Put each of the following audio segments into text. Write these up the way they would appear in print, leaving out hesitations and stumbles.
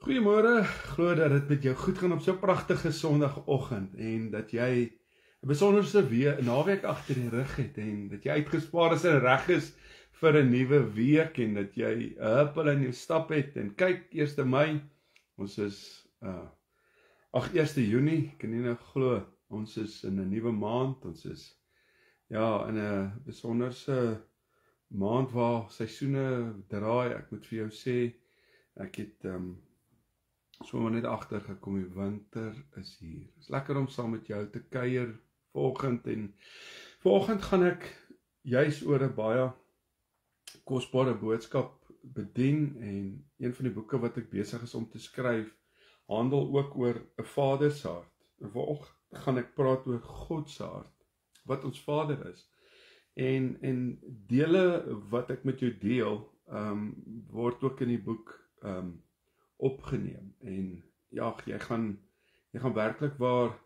Goeiemôre, glo dat dit met jou goed gaan op so 'n pragtige Sondagoggend en dat jy 'n besonderse naweek agter die rug het en dat jy uitgespaar is en reg is vir 'n nuwe week en dat jy 'n huppel in jou stap het en kyk 1 Mei, ons is 1 Junie, kan nie nou glo, ons is in 'n nuwe maand, ons is in 'n besonderse maand waar seisoene draai. Ek moet vir jou sê, ek het sommer net agtergekom, die winter is hier. Het is lekker om saam met jou te kuier vanoggend en vanoggend gaan ek juis oor 'n baie kosbare boodskap bedien en een van die boeke wat ek besig is om te skryf handel ook oor 'n Vader se hart. Vanoggend gaan ek praat oor God se hart, wat ons Vader is. En dele wat ek met jou deel, word ook in die boek opgeneem. En ja, jy gaan werklik waar,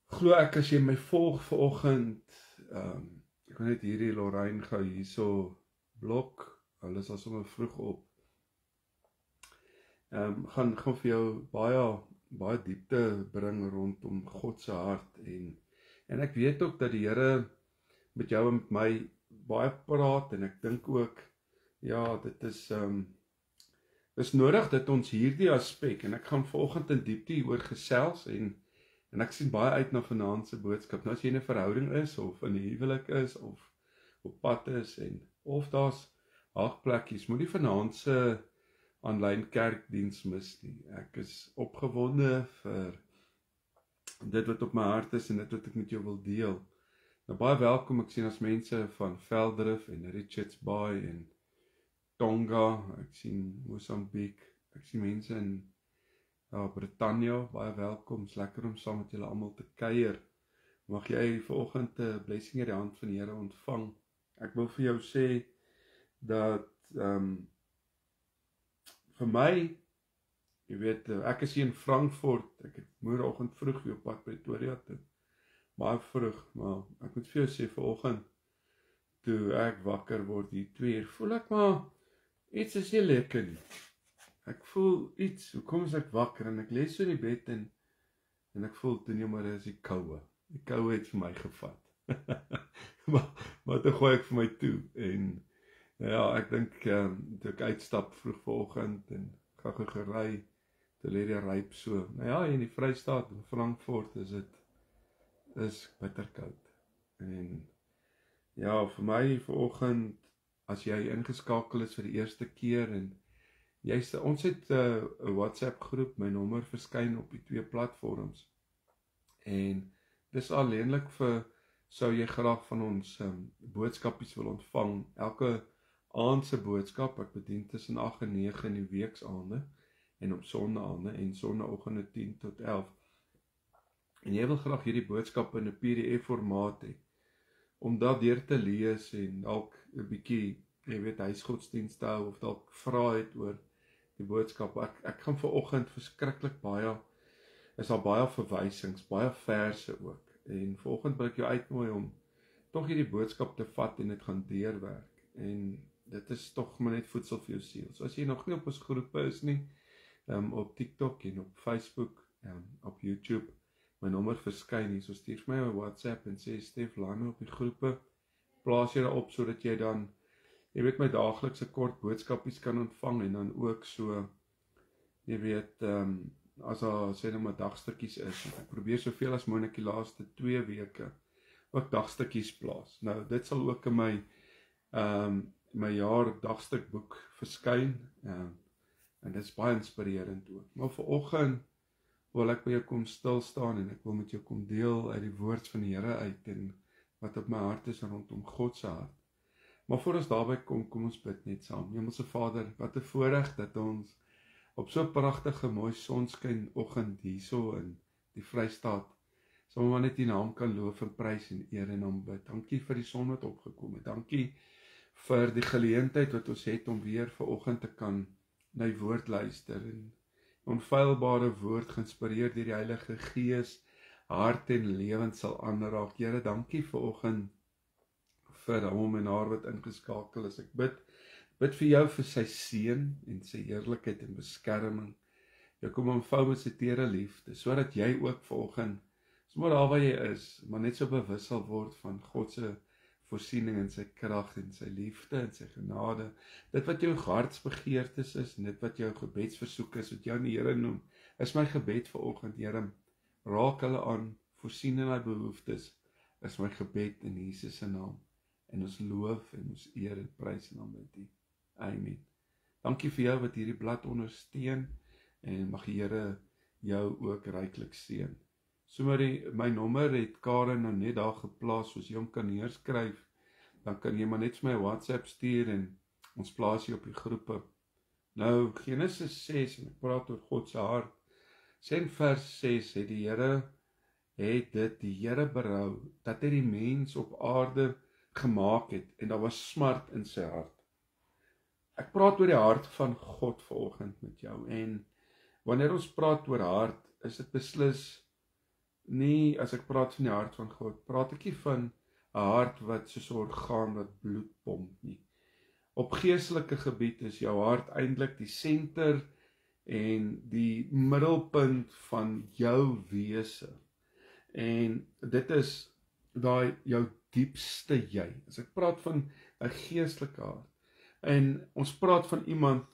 glo ek, as jy my volg vanoggend, ek wil net hierdie Lorraine gou hierso blok, hulle is al sommer vroeg op, gaan vir jou baie diepte bring rondom God se hart, en ek weet ook dat die Here met jou en met my baie praat, en ek dink ook, dit is nodig dat ons hierdie aspek, en ek gaan vanoggend in diepte hieroor gesels, en ek sien baie uit na vanaand se boodskap. Nou as jy in 'n verhouding is, of in 'n huwelik is, of op pad is, of daar's haagplekkies, moenie vanaand se aanlyn kerkdiens mis nie. Ek is opgewonde vir dit wat op my hart is, en dit wat ek met jou wil deel. Nou baie welkom, ek sien as mense van Velddrif en Richards Bay en Tonga, ek sien Mosambik, ek sien mense in Britannia, baie welkom, is lekker om saam met julle almal te kuier. Mag jy vanoggend 'n blessing uit die hand van die Here ontvang. Ek wil vir jou sê dat vir my, jy weet, ek is hier in Frankfurt, ek het môreoggend vroeg weer op pad Pretoria toe, baie vroeg, maar ek moet vir jou sê vanoggend, toe ek wakker word hier 2 uur, voel ek maar, iets is nie lekker nie. Ek voel iets, hoekom is ek wakker, en ek lees so in die bed, en ek voel, toe nie maar is die koue. Die koue het vir my gevat. maar toe gooi ek vir my toe, en ek dink, toe ek uitstap vroeg vanoggend, en ga gery, toe lê die ryp so. In die Vrystaat, in Frankfurt, is bitterkoud. En vir my vanoggend, as jy ingeskakel is vir die eerste keer, en ons het 'n WhatsApp groep, my nommer verskyn op die 2 platforms, en dis alleenlik sou jy graag van ons boodskapies wil ontvang, elke aand se boodskap, ek bedien tussen 8 en 9 in die weeksaande, en op sondaande, en sondagoggende 10 tot 11, en jy wil graag hierdie boodskap in 'n PDF formaat hê, om dat deur te lees, en dalk 'n bietjie, jy weet, huisgodsdienst te hou, of dalk vra het oor die boodskap. Ek gaan vanoggend verskriklik is daar baie verwysings, baie verse ook, en vanoggend wil ek jou uitnooi om tog hierdie boodskap te vat en dit gaan deurwerk, en dit is tog maar net voedsel vir jou siel. So as jy nog nie op ons groepe is nie, op TikTok en op Facebook, op YouTube, my nommer verskyn hier, so stuur my 'n WhatsApp en sê, Stef, laat my op die groepe, plaas jy daarop, sodat jy dan, jy weet, my daaglikse kort boodskapies kan ontvang, en dan ook so, jy weet, as daar, sê nou maar, dagstukkies is, ek probeer soveel as moontlik die laaste 2 weke, ook dagstukkies plaas. Nou, dit sal ook in my jaar dagstukboek verskyn, en dit is baie inspirerend ook. Maar vanoggend wil ek by jou kom stil staan, en ek wil met jou kom deel uit die woord van die Here uit, en wat op my hart is rondom God se hart. Maar voor ons daarby kom ons bid net saam. Hemelse Vader, wat 'n voorreg dat ons op so 'n pragtige, mooi sonskyn oggend hierso in die Vrystaat, sommer maar net die naam kan loof en prys en eer en aanbid. Dankie vir die son wat opgekom het. Dankie vir die geleentheid wat ons het om weer vanoggend te kan na die woord luister, en onfeilbare woord geïnspireer deur die Heilige Gees, hart en lewens sal aanraak. Here, dankie vanoggend vir hom en haar wat ingeskakel is. Ek bid Bid vir jou vir sy seën en sy heerlikheid en beskerming. Jy kom omvou met sy tere liefde, sodat jy ook vanoggend, sommer daar waar jy is, maar net so bewus sal word van God se voorsiening en sy krag en sy liefde en sy genade. Dit wat jou hartsbegeertes is, en dit wat jou gebedsversoek is, wat jou aan die Here noem, is my gebed vanoggend, Here, raak hulle aan, voorsien in die behoeftes, is my gebed in Jesus se naam. En ons loof en ons eer en prys en aanbid U. Amen. Dankie vir jou wat hierdie blad ondersteun, en mag die Here jou ook ryklik seën. Sommer my nommer het Karen nou net daar geplaas, soos jy hom kan neerskryf, dan kan jy maar net vir my WhatsApp stuur en ons plaas jy op die groepe. Nou, Genesis 6, en ek praat oor God se hart, sê in vers 6, het die Here berou, dat hy die mens op aarde gemaak het, en daar was smart in sy hart. Ek praat oor die hart van God vanoggend met jou, en wanneer ons praat oor hart, is dit beslis nie, as ek praat van die hart van God, praat ek nie van 'n hart wat soos 'n orgaan wat bloed pomp nie. Op geestelike gebied is jou hart eintlik die senter en die middelpunt van jou wese. En dit is daai jou diepste jy. As ek praat van 'n geestelike hart, en ons praat van iemand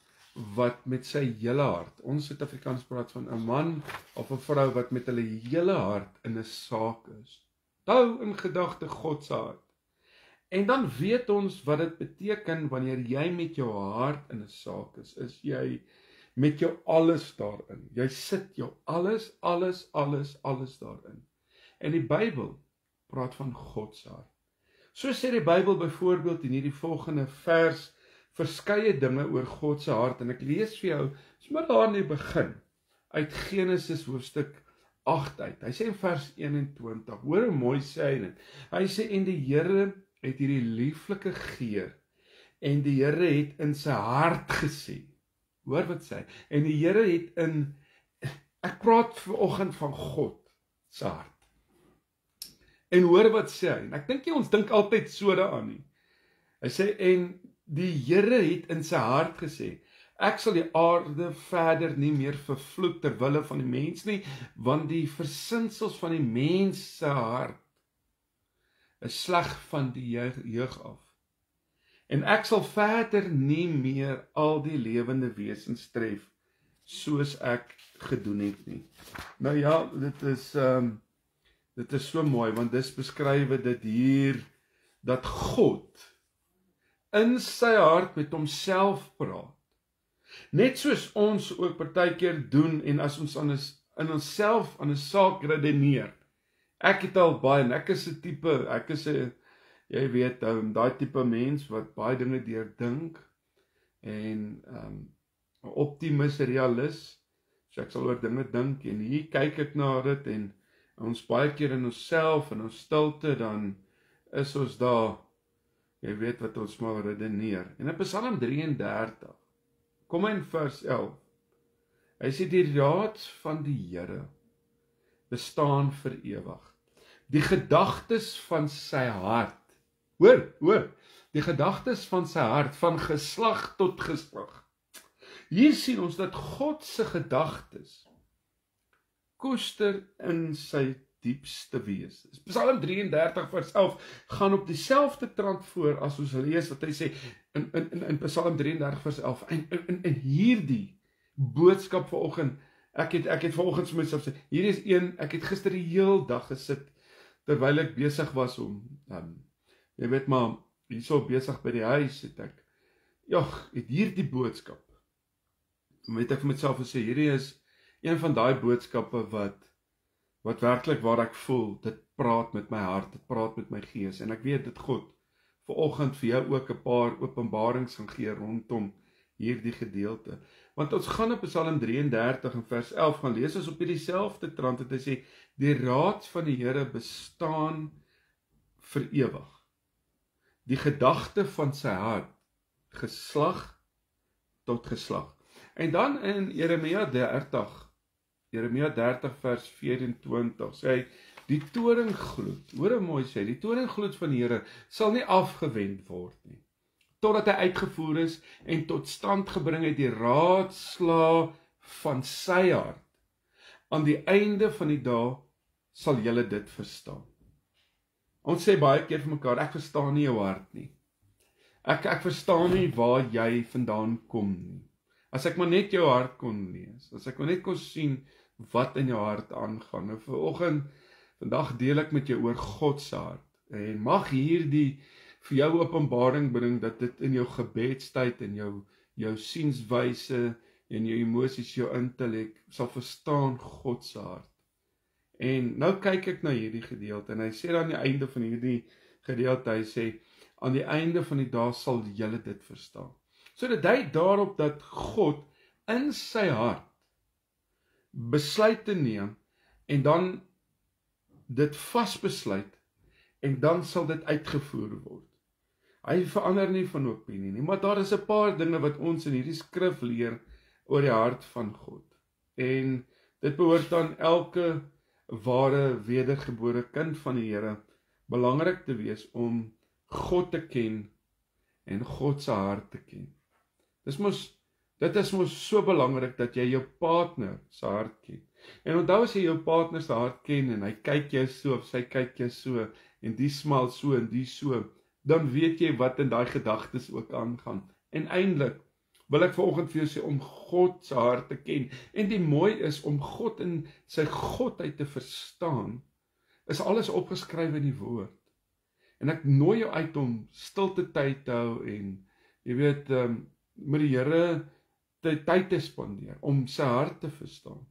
wat met sy hele hart, ons Suid-Afrikaners praat van 'n man of 'n vrou wat met hulle hele hart in 'n saak is. Hou in gedagte God se hart. En dan weet ons wat dit beteken wanneer jy met jou hart in 'n saak is jy met jou alles daarin. Jy sit jou alles daarin. En die Bybel praat van God se hart. So sê die Bybel byvoorbeeld in hierdie volgende vers verskeie dinge oor God se hart, en ek lees vir jou, sommer daar in die begin, uit Genesis hoofstuk 8 uit. Hy sê in vers 21, hoor hoe mooi sê hy dit. Hy sê, en die Here het hierdie lieflike geur, en die Here het in sy hart gesê, hoor wat sê hy, en die Here het ek praat vanoggend van God se hart. En hoor wat sê hy, en ek dink ons dink altyd so daaraan nie. Hy sê, en die Here het in sy hart gesê, ek sal die aarde verder nie meer vervloek ter wille van die mens nie, want die versinsels van die mens se hart is sleg van die jeug af. En ek sal verder nie meer al die lewende wesens tref, soos ek gedoen het nie. Nou ja, dit is so mooi, want dis beskrywe dit hier, dat God in sy hart met homself praat. Net soos ons ook partykeer doen, en as ons in onsself aan 'n saak redeneer. Ek het al baie, en ek is 'n tipe, jy weet, daai tipe mens wat baie dinge deurdink, en 'n optimis, realis, so ek sal oor dinge dink, en hier kyk ek na dit, en ons baie keer in onsself, in ons stilte, dan is ons daar, jy weet wat ons maar redeneer. En in Psalm 33, kom in vers 11, hy sê, die raad van die Here bestaan vir ewig. Die gedagtes van sy hart, hoor, die gedagtes van sy hart, van geslag tot geslag. Hier sien ons dat God se gedagtes koester in sy diepste wees. Psalm 33 vers 11 gaan op dieselfde trant voor as ons lees wat hy sê in Psalm 33 vers 11. En hierdie boodskap vanoggend, ek het vanoggend vir myself sê, hier is een, ek het gister die heel dag gesit terwyl ek besig was om jy weet maar, hierso besig by die huis het hierdie boodskap. Weet ek vir myself gesê, hierdie is een van daai boodskappe wat werklik waar ek voel, dit praat met my hart, dit praat met my gees, en ek weet dit God vanoggend vir jou ook 'n paar openbarings gaan gee rondom hierdie gedeelte. Want ons gaan op Psalm 33 en vers 11 gaan lees, ons op hierdie selfde trant, het hy sê, die raad van die Here bestaan vir ewig. Die gedagte van sy hart, geslag tot geslag. En dan in Jeremia 30 vers 24, sê hy, die toringgloed, hoor hoe mooi sê, die toringgloed van die Here sal nie afgewend word nie, totdat hy uitgevoer is en tot stand gebring het die raadslae van sy hart. Aan die einde van die dag sal julle dit verstaan. Ons sê baie keer vir mekaar, ek verstaan nie jou hart nie. Ek verstaan nie waar jy vandaan kom nie. As ek maar net jou hart kon lees, as ek maar net kon sien wat in jou hart aangaan. Nou vandag deel ek met jou oor God se hart. En mag hierdie vir jou openbaring bring, dat dit in jou gebedstyd, in jou sienswyse, en jou emosies, jou intellek, sal verstaan God se hart. En nou kyk ek na hierdie gedeelte, en hy sê aan die einde van hierdie gedeelte, hy sê, aan die einde van die dag sal julle dit verstaan. So dit dui daarop dat God in sy hart besluit te neem, en dan dit vasbesluit, en dan sal dit uitgevoer word. Hy verander nie van opinie nie, maar daar is 'n paar dinge wat ons in hierdie skrif leer oor die hart van God. En dit behoort aan elke ware wedergebore kind van die Here belangrik te wees om God te ken en God se hart te ken. Dit is mos so belangrik dat jy jou partner se hart ken. En onthou as jy jou partner se hart ken en hy kyk jou so of sy kyk jou so en die smaal so en die so, dan weet jy wat in daai gedagtes ook aangaan. En eintlik wil ek vanoggend vir jou sê om God se hart te ken. En die mooi is om God in sy godheid te verstaan, is alles opgeskryf in die woord. En ek nooi jou uit om stilte tyd te hou en jy weet met die Here tyd te spandeer om sy hart te verstaan.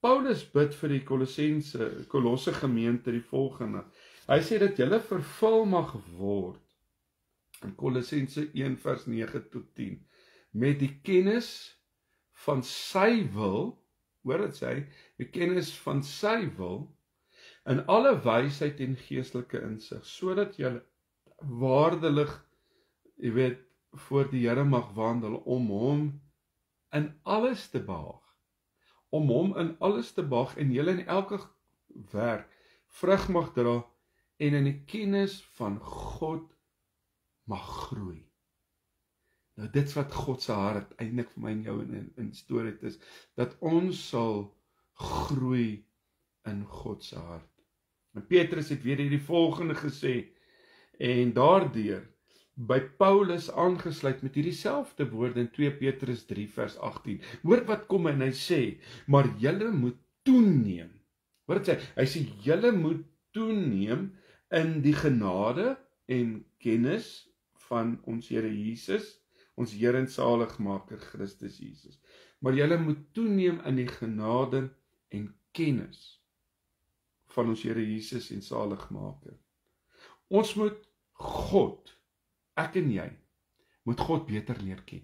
Paulus bid vir die Kolosse gemeente die volgende. Hy sê dat julle vervul mag word in Kolossense 1 vers 9 tot 10 met die kennis van sy wil, hoor dit sê, die kennis van sy wil in alle wysheid en geestelike insig, sodat julle waardelig, jy weet, voor die Here mag wandel om hom in alles te behaag. Om hom in alles te behaag en julle in elke werk vrug mag dra en in die kennis van God mag groei. Nou dit is wat God se hart eintlik vir my en jou in storie is, dat ons sal groei in God se hart. En Petrus het weer hierdie volgende gesê, en daardeur by Paulus aangesluit met hierdie selfde woorde in 2 Petrus 3 vers 18. Hoor wat kom en hy sê, maar julle moet toeneem. Hoor dit sê, hy sê julle moet toeneem in die genade en kennis van ons Here Jesus, ons Here en Saligmaker Christus Jesus. Maar julle moet toeneem in die genade en kennis van ons Here Jesus en Saligmaker. Ons moet God, ek en jy, moet God beter leer ken.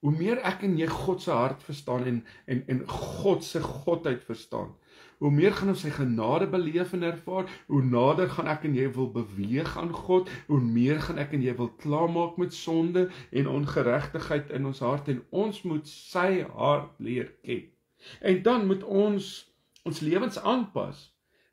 Hoe meer ek en jy God se hart verstaan en God se godheid verstaan, hoe meer gaan ons sy genade beleef en ervaar, hoe nader gaan ek en jy wil beweeg aan God, hoe meer gaan ek en jy wil klaarmaak met sonde en ongeregtigheid in ons hart, en ons moet sy hart leer ken. En dan moet ons lewens aanpas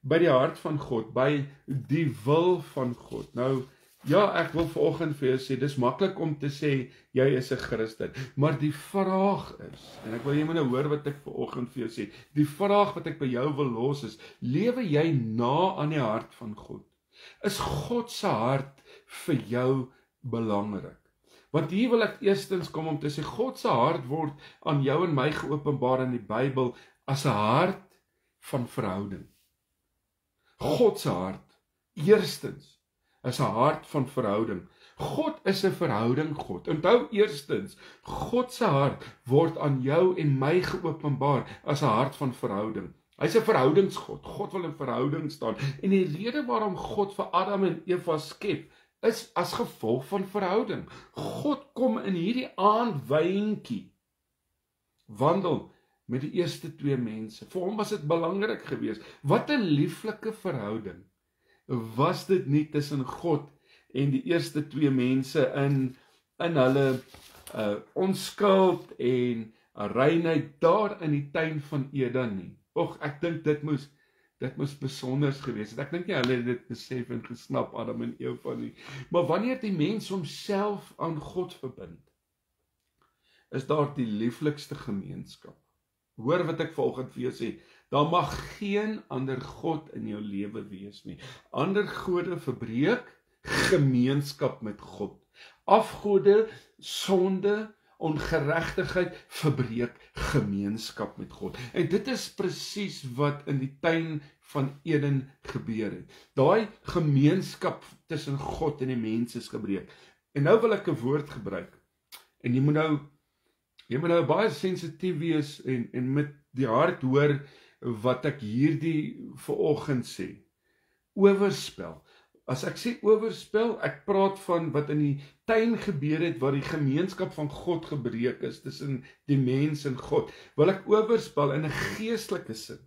by die hart van God, by die wil van God. Nou, ja, ek wil vanoggend vir jou sê, dis maklik om te sê, jy is 'n Christen, maar die vraag is, en ek wil jy moet nou hoor wat ek vanoggend vir jou sê, die vraag wat ek by jou wil los is, lewe jy na aan die hart van God? Is God se hart vir jou belangrik? Want hier wil ek eerstens kom om te sê, God se hart word aan jou en my geopenbaar in die Bybel as 'n hart van verhouding. God se hart, eerstens, is 'n hart van verhouding. God is 'n verhouding God. Onthou eerstens, God se hart word aan jou en my geopenbaar as 'n hart van verhouding. Hy's 'n verhoudingsgod. God wil in verhouding staan. En die rede waarom God vir Adam en Eva skep, is as gevolg van verhouding. God kom in hierdie aanwyentjie wandel met die eerste twee mense. Vir hom was dit belangrik geweest. Wat 'n lieflike verhouding was dit nie tussen God en die eerste twee mense in hulle onskuld en reinheid daar in die tuin van Eden nie. Och, ek dink dit dit moes besonders gewees het. Ek dink nie hulle het dit besef en gesnap, Adam en Eva nie. Maar wanneer die mens homself aan God verbind, is daar die lieflikste gemeenskap. Hoor wat ek vanoggend vir jou sê, daar mag geen ander God in jou lewe wees nie. Ander gode verbreek gemeenskap met God. Afgode, sonde, ongeregtigheid verbreek gemeenskap met God. En dit is presies wat in die tuin van Eden gebeur het. Daai gemeenskap tussen God en die mens is gebreek. En nou wil ek 'n woord gebruik. En jy moet nou baie sensitief wees en met die hart hoor wat ek hierdie vanoggend sê. Oorspel. As ek sê oorspel, ek praat van wat in die tuin gebeur het, waar die gemeenskap van God gebreek is, tussen die mens en God, wil ek oorspel in 'n geestelike sin.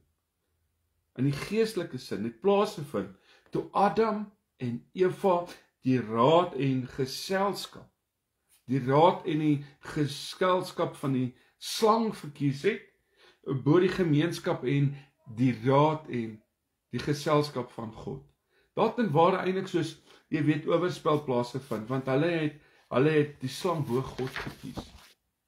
In die geestelike sin het plaasgevind, toe Adam en Eva die raad en geselskap van die slang verkies het, bo die gemeenskap en die raad en die geselskap van God. Dat en ware eintlik soos, jy weet, oorspel plaasgevind, want hulle het die slang bo God gekies.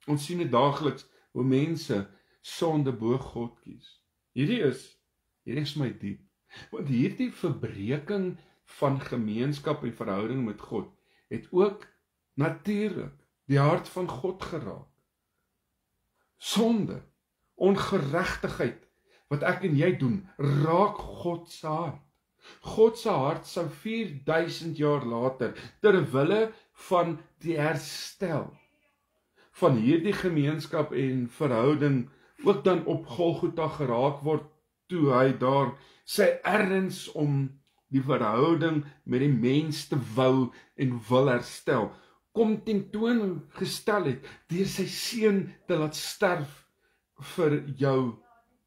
Ons sien dit daagliks, hoe mense sonde bo God kies. Hierdie is my diep, want hierdie verbreeking van gemeenskap en verhouding met God, het ook natuurlik die hart van God geraak. Sonde, ongeregtigheid, wat ek en jy doen, raak God se hart. God se hart sou 4000 jaar later, terwille van die herstel van hierdie gemeenskap en verhouding, ook dan op Golgotha geraak word, toe hy daar sy erns om die verhouding met die mens te wou en wil herstel, kom tentoon gestel het, deur sy seun te laat sterf vir jou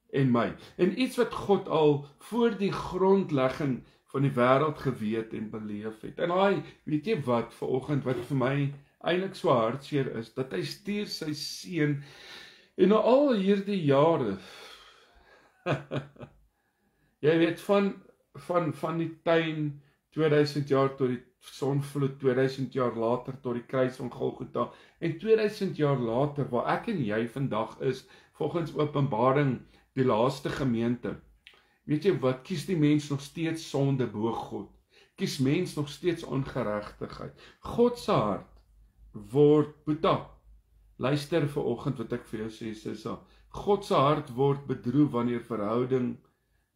en my. En iets wat God al voor die grondlegging van die wêreld geweet en beleef het. En hy, weet jy wat, vanoggend wat vir my eintlik so hartseer is, dat hy stuur sy seun, en nou al hierdie jare, jy weet, van die tuin, 2000 jaar tot die sonvloed, 2000 jaar later tot die kruis van Golgotha, en 2000 jaar later, waar ek en jy vandag is, volgens Openbaring, die laaste gemeente. Weet jy wat, kies die mens nog steeds sonde bo God. Kies mens nog steeds ongeregtigheid. God se hart word, Boeta, luister vanoggend wat ek vir jou sê, Sissa. God se hart word bedroef wanneer verhouding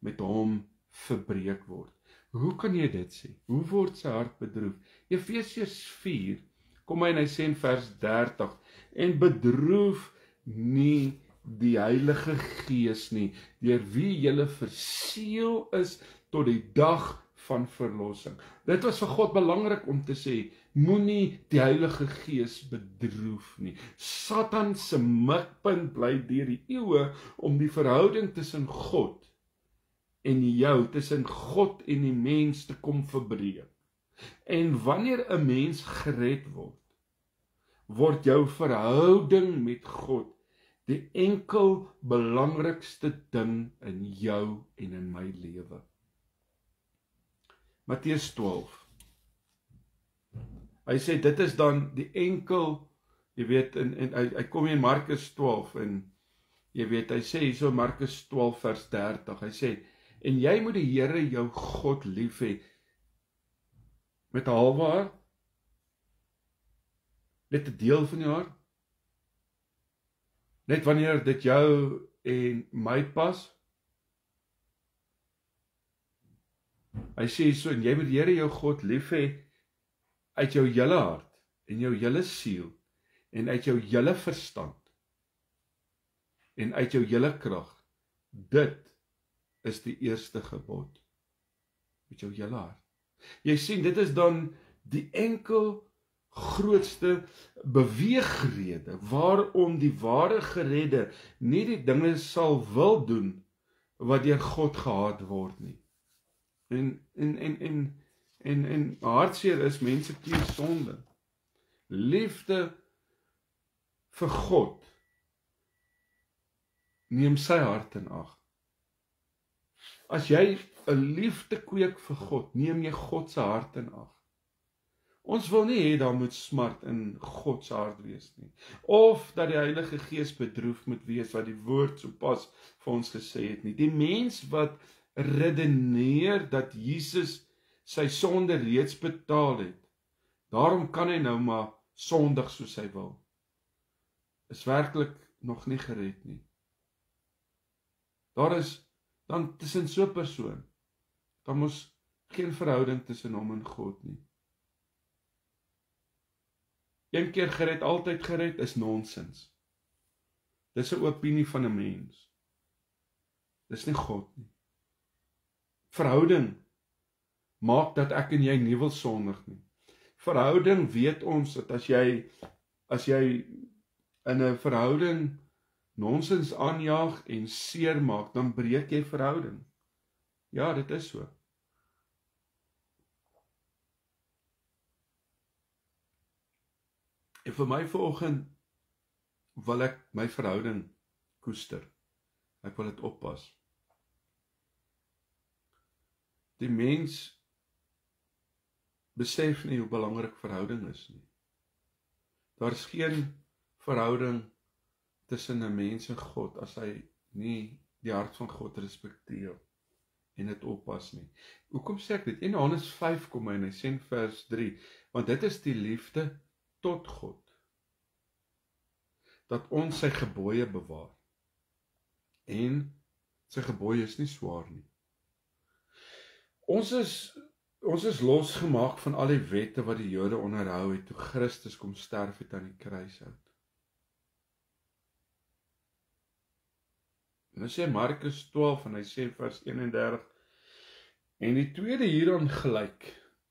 met hom verbreek word. Hoe kan jy dit sê? Hoe word sy hart bedroef? Efesiërs 4, kom hy en hy sê in vers 30, en bedroef nie die Heilige Gees nie, deur wie julle verseël is tot die dag van verlossing. Dit was vir God belangrik om te sê, moenie die Heilige Gees bedroef nie. Satan se mikpunt bly deur die eeue om die verhouding tussen God en jou, tussen God en die mens te kom verbreek. En wanneer 'n mens gered word, word jou verhouding met God die enkel belangrikste ding in jou en in my lewe. Matteus 12. Hy sê, dit is dan die enkel, jy weet, en hy kom in Markus 12, en jy weet, hy sê hierso Markus 12 vers 30, hy sê, en jy moet die Here jou God lief hê, met 'n halwe hart, net 'n deel van jou hart, net wanneer dit jou en my pas. Hy sê so, en jy moet die Here jou God lief hê uit jou hele hart, en jou hele siel, en uit jou hele verstand, en uit jou hele krag. Dit is die eerste gebod. Met jou hele hart. Jy sien, dit is dan die enkel grootste beweegrede waarom die ware geredde nie die dinge sal wil doen wat deur God gehaat word nie. En hartseer is mense kies sonde. Liefde vir God neem sy hart in ag. As jy 'n liefde kweek vir God, neem jy God se hart in ag. Ons wil nie hê daar moet smart in God se hart wees nie. Of dat die Heilige Gees bedroef moet wees wat die woord sopas vir ons gesê het nie. Die mens wat redeneer dat Jesus sy sonde reeds betaal het, daarom kan hy nou maar sondig soos hy wil, is werklik nog nie gered nie. Daar is dan tussen so 'n persoon, dan mos geen verhouding tussen hom en God nie. Een keer gered, altyd gered, is nonsens. Dis 'n opinie van 'n mens. Dis nie God nie. Verhouding maak dat ek en jy nie wil sondig nie. Verhouding weet ons dat as jy in 'n verhouding nonsens aanjaag en seer maak, dan breek jy verhouding. Ja, dit is so. En vir my vanoggend wil ek my verhouding koester. Ek wil dit oppas. Die mens besef nie hoe belangrik verhouding is nie. Daar is geen verhouding tussen 'n mens en God as hy nie die hart van God respekteer en dit oppas nie. Hoekom sê ek dit? In Johannes 5 kom hy en hy sê in vers 3, want dit is die liefde tot God, dat ons sy gebooie bewaar. En sy gebooie is nie swaar nie. Ons is losgemaak van al die wette wat die Jode onderhou het toe Christus kom sterf het aan die kruishout. En dan sê Markus 12 en hy sê vers 31, en die tweede hieraan gelyk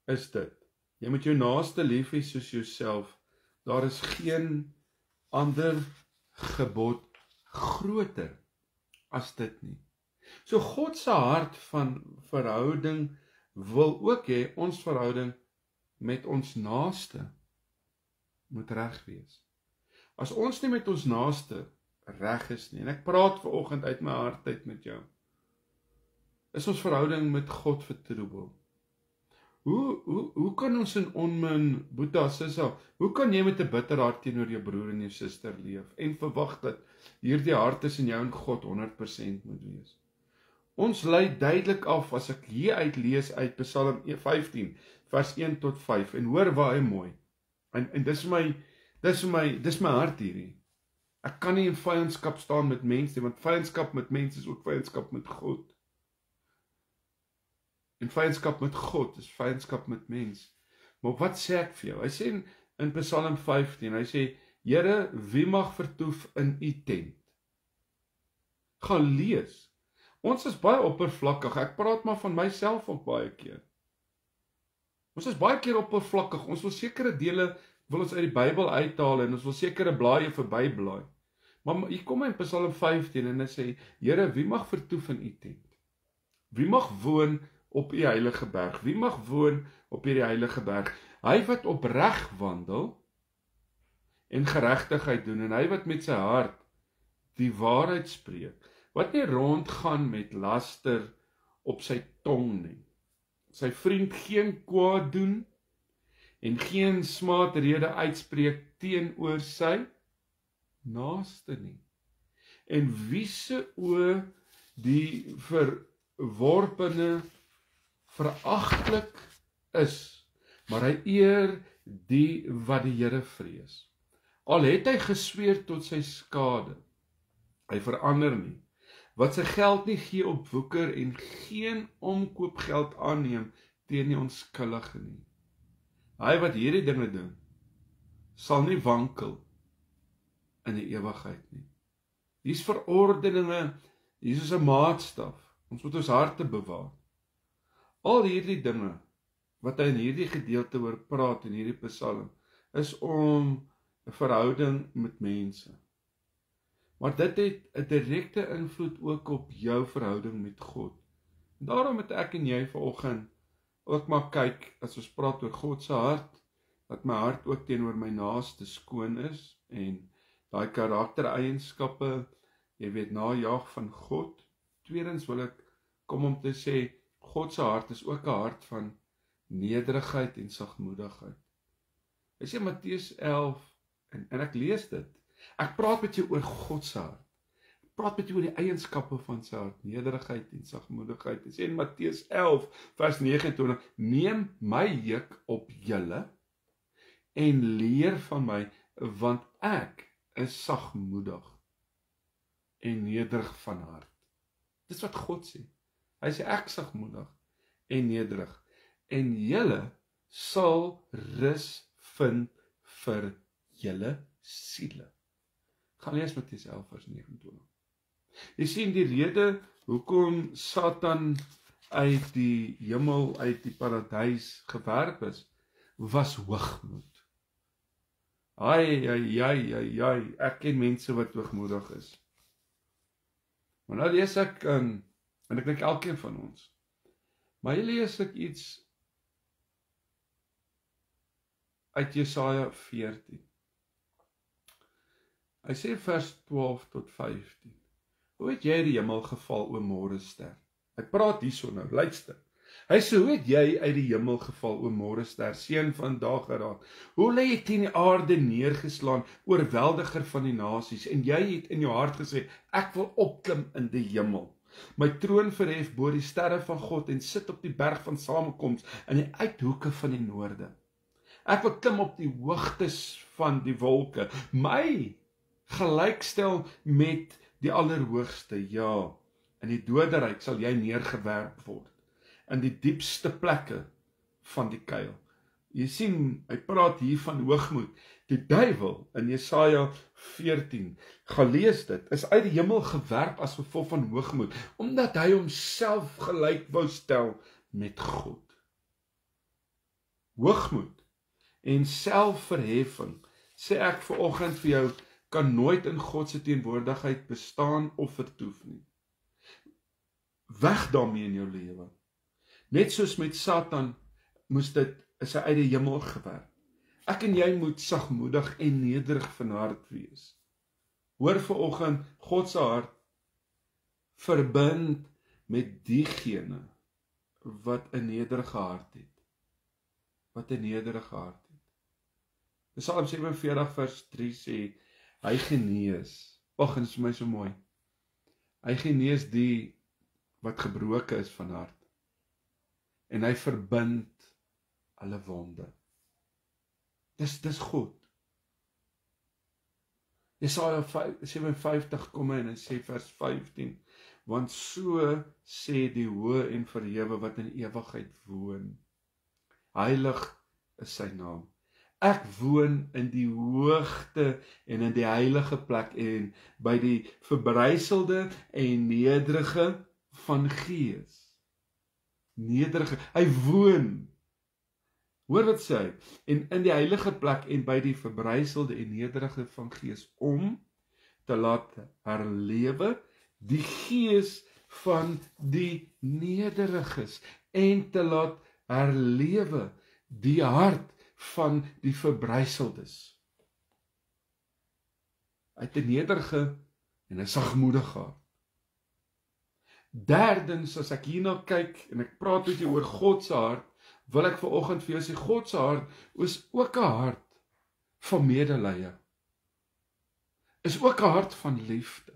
is dit, jy moet jou naaste lief hê soos jouself, daar is geen ander gebod groter as dit nie. So God se hart van verhouding wil ook hê ons verhouding met ons naaste moet reg wees. As ons nie met ons naaste reg is nie, en ek praat vanoggend uit my hart uit met jou, is ons verhouding met God vertroebel. Hoe kan ons in onmin, Boeta, Sissa, hoe kan jy met 'n bitter hart teenoor jou broer en jou suster leef en verwag dat hierdie hart tussen jou en God 100% moet wees? Ons lei duidelik af as ek hier uitlees uit Psalm 15 vers 1 tot 5 en hoor baie mooi. En dis my hart hierdie. Ek kan nie in vyandskap staan met mense nie, want vyandskap met mense is ook vyandskap met God. En vyandskap met God is vyandskap met mens. Maar wat sê ek vir jou? Hy sê in Psalm 15, hy sê, Here, wie mag vertoef in u tent? Gaan lees. Ons is baie oppervlakkig, ek praat maar van myself ook baie keer. Ons is baie keer oppervlakkig, ons wil sekere dele, wil ons uit die Bybel uithaal en ons wil sekere blaaie verbyblaai. Maar hier kom hy in Psalm 15 en hy sê, Here, wie mag vertoef in u tent? Wie mag woon op u heilige berg? Wie mag woon op hierdie heilige berg? Hy wat opreg wandel en geregtigheid doen en hy wat met sy hart die waarheid spreek, wat nie rondgaan met laster op sy tong nie. Sy vriend geen kwaad doen en geen smaatrede uitspreek teenoor sy naaste nie. En wie se oë die verworpene veragtelik is, maar hy eer die wat die Here vrees. Al het hy gesweer tot sy skade, hy verander nie, wat sy geld nie gee op woeker en geen omkoopgeld aanneem teen die onskuldige nie. Hy wat hierdie dinge doen, sal nie wankel in die ewigheid nie. Hier is verordeninge, hier is 'n maatstaf, ons moet ons harte bewaar. Al hierdie dinge, wat hy in hierdie gedeelte oor praat in hierdie Psalm, is om 'n verhouding met mense. Maar dit het 'n direkte invloed ook op jou verhouding met God. En daarom het ek en jy vanoggend ook maar kyk, as ons praat oor God se hart, dat my hart ook teenoor my naaste skoon is, en daai karaktereienskappe, jy weet, najaag van God. Tweedens wil ek kom om te sê, God se hart is ook 'n hart van nederigheid en sagmoedigheid. Hy sê Matteus 11, en ek lees dit, ek praat met jou oor God se hart, ek praat met jou oor die eienskappe van sy hart, nederigheid en sagmoedigheid. Hy sê in Matteus 11, vers 29, neem my juk op julle, en leer van my, want ek is sagmoedig en nederig van hart. Dis wat God sê. Hy sê ek sagmoedig en nederig, en julle sal rus vind vir julle siele. Gaan lees Matteus 11 vers 29. Jy sien die rede hoekom Satan uit die hemel, uit die paradys gewerp is, was hoogmoed. Ek ken mense wat hoogmoedig is. Maar nou lees ek, en ek dink elkeen van ons, maar hier lees ek iets uit Jesaja 14. Hy sê vers 12 tot 15. Hoe het jy die hemel geval, o môrester? Ek praat hierso nou, luister. Hy sê, hoe het jy uit die hemel geval, o môrester, seun van dageraad? Hoe lê jy teen die aarde neergeslaan, oorweldiger van die nasies, en jy het in jou hart gesê, ek wil opklim in die hemel, my troon verhef bo die sterre van God, en sit op die berg van samekoms, in die uithoeke van die noorde. Ek wil klim op die hoogtes van die wolke, my gelykstel met die Allerhoogste, ja, in die doderyk sal jy neergewerp word, in die diepste plekke van die kuil. Jy sien, hy praat hier van hoogmoed. Die duiwel in Jesaja 14, gaan lees dit, is uit die hemel gewerp as gevolg van hoogmoed, omdat hy homself gelyk wou stel met God. Hoogmoed en selfverheffing, sê ek vanoggend vir jou, kan nooit in God se teenwoordigheid bestaan of vertoef nie. Weg daarmee in jou lewe. Net soos met Satan, is hy uit die hemel gewerp. Ek en jy moet sagmoedig en nederig van hart wees. Hoor vanoggend, God se hart verbind met diegene wat 'n nederige hart het. Wat 'n nederige hart het. Psalm 47 vers 3 sê, hy genees. Ag, dit is vir my so mooi. Hy genees die wat gebroke is van hart. En hy verbind alle wonde. Dis God. Jesaja 57 kom en hy sê vers 15, want so sê die hoë en verhewe wat in ewigheid woon. Heilig is sy naam. Ek woon in die hoogte en in die heilige plek en by die verbryselde en nederige van gees. Nederige, hy woon. Hoor wat sê hy? En in die heilige plek en by die verbryselde en nederige van gees, om te laat herlewe die gees van die nederiges en te laat herlewe die hart van die verbryseldes. Uit 'n nederige en 'n sagmoedige hart. Derdens, as ek hierna kyk en ek praat met jou oor God se hart, wil ek vanoggend vir jou sê, God se hart is ook 'n hart van medelee. Is ook 'n hart van liefde.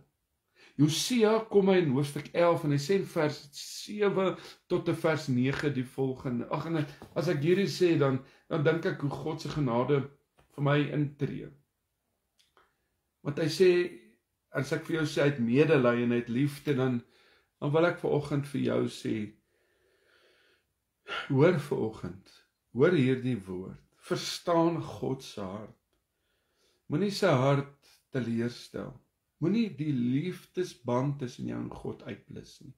Josia kom hy in hoofstuk 11 en hy sê in vers 7 tot vers 9 die volgende. Ag, en as ek hierdie sê, dan dink ek hoe God se genade vir my intree. Want hy sê, as ek vir jou sê, uit medelee en uit liefde, dan wil ek vanoggend vir jou sê, hoor vanoggend, hoor hierdie woord, verstaan God se hart. Moenie sy hart teleurstel. Moenie die liefdesband tussen jou en God uitblus nie.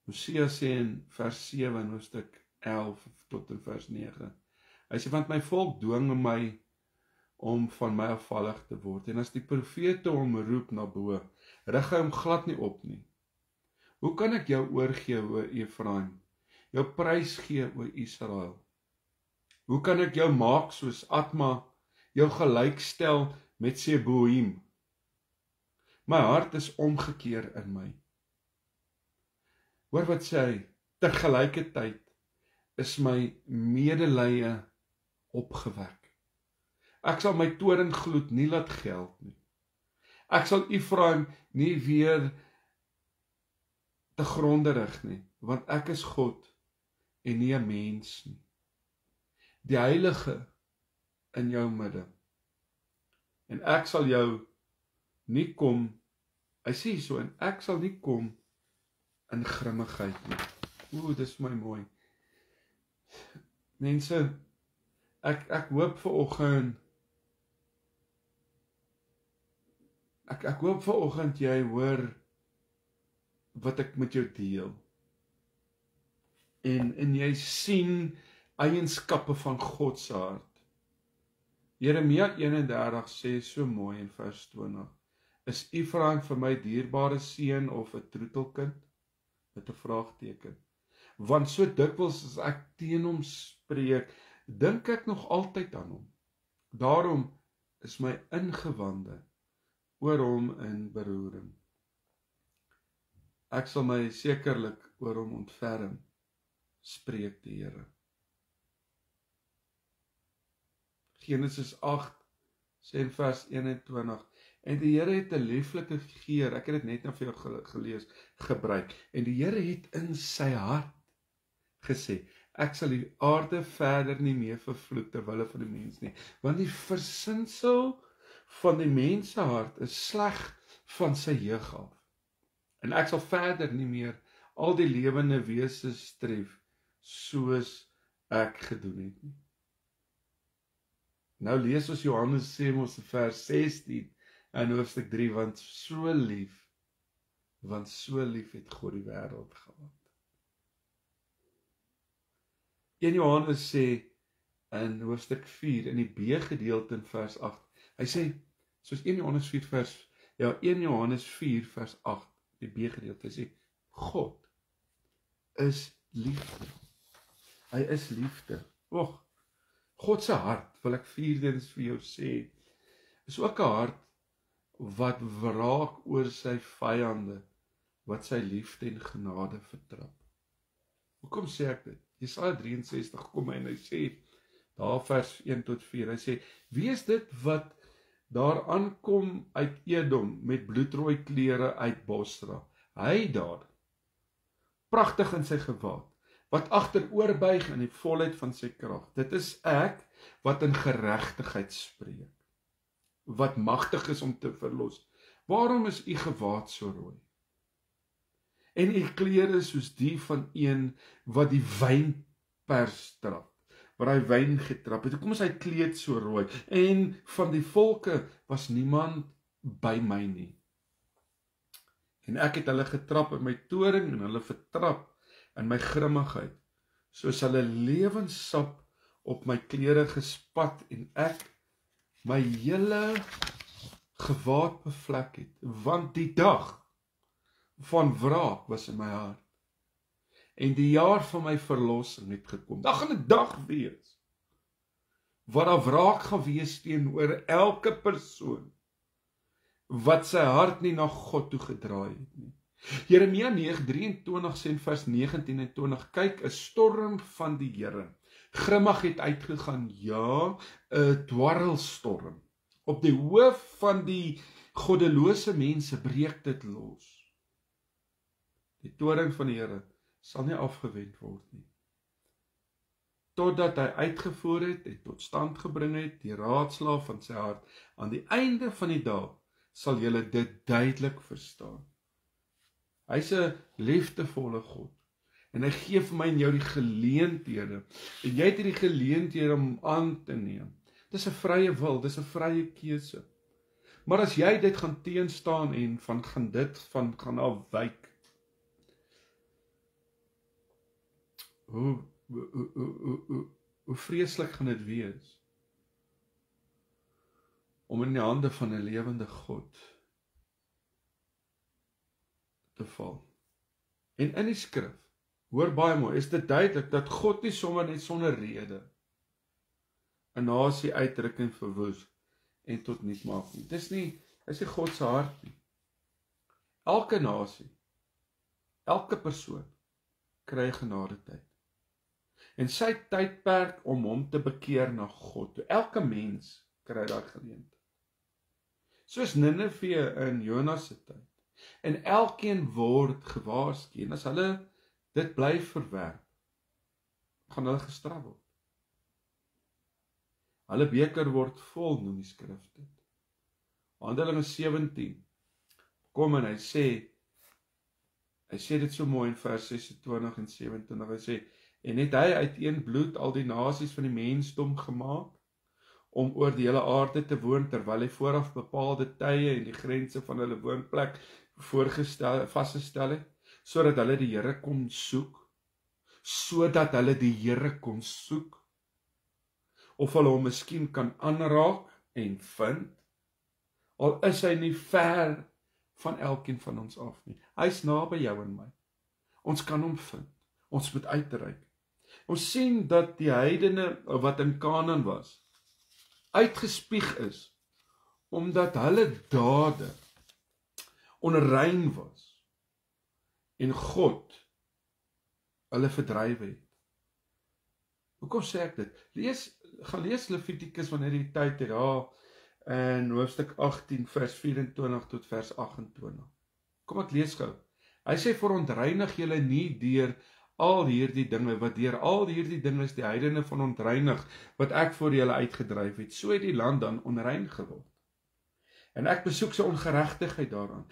Hosea sê in vers 7 in hoofstuk 11 tot in vers 9. Hy sê, want my volk dwing my om van my afvallig te word, en as die profete hom roep na bo, rig hy hom glad nie op nie. Hoe kan ek jou oorgee, o Efraim, jou prys gee, o Israel? Hoe kan ek jou maak soos Atma, jou gelykstel met Seboim? My hart is omgekeer in my. Hoor wat sê hy, tergelykertyd is my medelee opgewek. Ek sal my torenngloed nie laat geld nie. Ek sal Efraim nie weer te gronde rig nie, want ek is God en nie 'n mens nie. Die Heilige in jou midde. En ek sal jou nie kom, hy sê so, en ek sal nie kom in grimmigheid nie. Dis my mooi. Mense, ek hoop vanoggend, ek hoop vanoggend jy hoor wat ek met jou deel. En jy sien eienskappe van God se hart. Jeremia 31 sê so mooi in vers 20, is Efraim vir my dierbare seun of 'n troetelkind? Met 'n vraagteken. Want so dikwels as ek teen hom spreek, dink ek nog altyd aan hom. Daarom is my ingewande oor hom in beroering. Ek sal my sekerlik oor hom ontferm, spreek die Here. Genesis 8 sê in vers 21, en die Here het 'n lieflike geur, ek het dit net nou vir jou gelees, gebruik, en die Here het in sy hart gesê, ek sal die aarde verder nie meer vervloek ter wille van die mens nie, want die versinsel van die mens se hart is sleg van sy jeug af, en ek sal verder nie meer al die lewende wesens tref, soos ek gedoen het nie. Nou lees ons Johannes sê ons vers 16 in hoofstuk 3, want so lief het God die wêreld gehad. 1 Johannes sê in hoofstuk 4 in die B gedeelte in vers 8. Hy sê soos 1 Johannes 4 vers 8, die B gedeelte, hy sê God is liefde. Hy is liefde. God se hart, wil ek vierdens vir jou sê, is ook 'n hart wat wraak oor sy vyande, wat sy liefde en genade vertrap. Hoekom sê ek dit? Jesaja 63 kom en hy sê, daar vers 1 tot 4, hy sê, wie is dit wat daar aankom uit Edom, met bloedrooi klere uit Bosra? Hy daar, pragtig in sy gewaad, wat agteroorbuig in die volheid van sy krag. Dit is ek, wat in geregtigheid spreek, wat magtig is om te verlos. Waarom is u gewaad so rooi? En u klere soos die van een, wat die wynpers trap, waar hy wyn getrap het. Hoekom is hy kleed so rooi? En van die volke was niemand by my nie. En ek het hulle getrap in my toring, en hulle vertrap in my grimmigheid, soos hulle lewenssap op my klere gespat, en ek my hele gewaad bevlek het, want die dag van wraak was in my hart, en die jaar van my verlossing het gekom. Daar gaan 'n dag wees, wat daar wraak gaan wees teenoor elke persoon, wat sy hart nie na God toe gedraai het nie. Jeremia 9:23 sê in vers 19 en 20, kyk, 'n storm van die Here, grimmig het uitgegaan, ja, 'n dwarrelstorm. Op die hoof van die goddelose mense breek dit los. Die toring van die Here sal nie afgewend word nie, totdat hy uitgevoer het en tot stand gebring het die raadslaaf van sy hart. Aan die einde van die dag sal julle dit duidelik verstaan. Hy's 'n liefdevolle God, en hy gee vir my en jou die geleenthede, en jy het die geleenthede om aan te neem. Dis 'n vrye wil, dis 'n vrye keuse. Maar as jy dit gaan teenstaan en gaan afwyk, hoe vreeslik gaan dit wees om in die hande van 'n lewende God te val. En in die skrif, hoor baie mooi, is dit duidelik dat God nie sommer net sonder rede 'n nasie uitdruk en verwoes en tot niet maak nie. Dis nie God se hart nie. Elke nasie, elke persoon kry genade tyd. En sy tydperk om hom te bekeer na God toe. Elke mens kry daai geleentheid. Soos Nineve in Jonas se tyd. En elkeen word gewaarsku, en as hulle dit bly verwerp, gaan hulle gestraf word. Hulle beker word vol, noem die skrif dit. Handelinge 17, kom en hy sê dit so mooi in vers 26 en 27, hy sê, en het hy uit een bloed al die nasies van die mensdom gemaak, om oor die hele aarde te woon, terwyl hy vooraf bepaalde tye en die grense van hulle woonplek vasgestel het, sodat hulle die Here kon soek, of hulle hom miskien kan aanraak en vind, al is hy nie ver van elkeen van ons af nie. Hy is naby jou en my. Ons kan hom vind. Ons moet uitreik. Ons sien dat die heidene wat in Kanaan was, uitgespieg is, omdat hulle dade onrein was, en God hulle verdryf het. Hoekom sê ek dit? Gaan lees Levitikus wanneer die tyd het, daar in hoofstuk 18 vers 24 tot vers 28. Kom ek lees gou. Hy sê, verontreinig julle nie deur al hierdie dinge, wat deur al hierdie dinge is die heidene van ontreinig, wat ek voor julle uitgedryf het, so het die land dan onrein geword. En ek besoek sy ongeregtigheid daaraan,